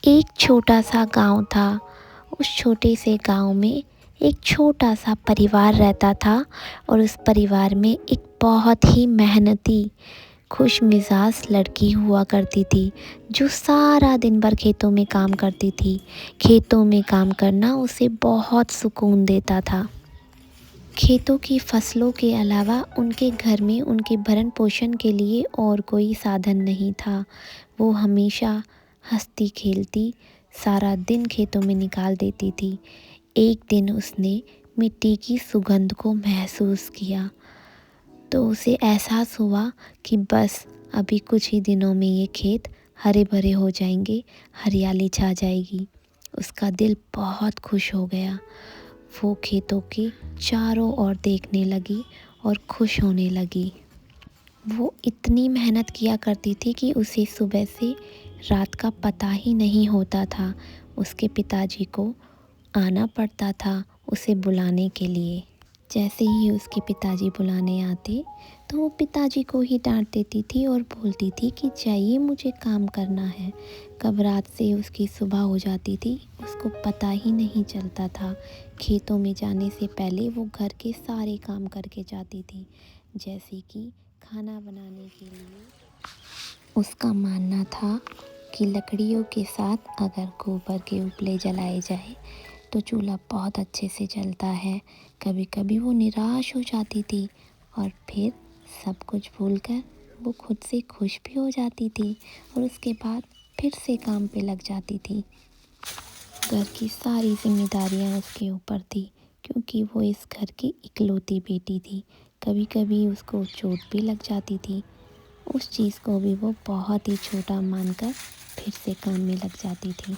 एक छोटा सा गांव था। उस छोटे से गांव में एक छोटा सा परिवार रहता था और उस परिवार में एक बहुत ही मेहनती खुश मिजाज लड़की हुआ करती थी, जो सारा दिन भर खेतों में काम करती थी। खेतों में काम करना उसे बहुत सुकून देता था। खेतों की फसलों के अलावा उनके घर में उनके भरण पोषण के लिए और कोई साधन नहीं था। वो हमेशा हंसती खेलती सारा दिन खेतों में निकाल देती थी। एक दिन उसने मिट्टी की सुगंध को महसूस किया, तो उसे एहसास हुआ कि बस अभी कुछ ही दिनों में ये खेत हरे भरे हो जाएंगे, हरियाली छा जाएगी। उसका दिल बहुत खुश हो गया। वो खेतों के चारों ओर देखने लगी और खुश होने लगी। वो इतनी मेहनत किया करती थी कि उसे सुबह से रात का पता ही नहीं होता था। उसके पिताजी को आना पड़ता था उसे बुलाने के लिए। जैसे ही उसके पिताजी बुलाने आते तो वो पिताजी को ही डांट देती थी और बोलती थी कि जाइए, मुझे काम करना है। कब रात से उसकी सुबह हो जाती थी उसको पता ही नहीं चलता था। खेतों में जाने से पहले वो घर के सारे काम करके जाती थी, जैसे कि खाना बनाने के लिए उसका मानना था कि लकड़ियों के साथ अगर गोबर के उपले जलाए जाए तो चूल्हा बहुत अच्छे से जलता है। कभी कभी वो निराश हो जाती थी और फिर सब कुछ भूलकर वो खुद से खुश भी हो जाती थी और उसके बाद फिर से काम पे लग जाती थी। घर की सारी जिम्मेदारियां उसके ऊपर थी, क्योंकि वो इस घर की इकलौती बेटी थी। कभी कभी उसको चोट भी लग जाती थी। उस चीज़ को भी वो बहुत ही छोटा मानकर फिर से काम में लग जाती थी।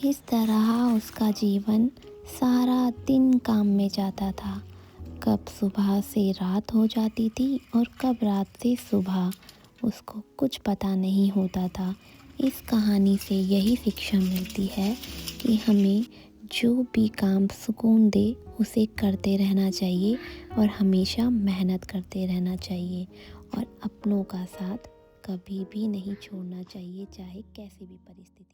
इस तरह उसका जीवन सारा दिन काम में जाता था। कब सुबह से रात हो जाती थी और कब रात से सुबह, उसको कुछ पता नहीं होता था। इस कहानी से यही शिक्षा मिलती है कि हमें जो भी काम सुकून दे उसे करते रहना चाहिए और हमेशा मेहनत करते रहना चाहिए और अपनों का साथ कभी भी नहीं छोड़ना चाहिए, चाहे कैसी भी परिस्थिति।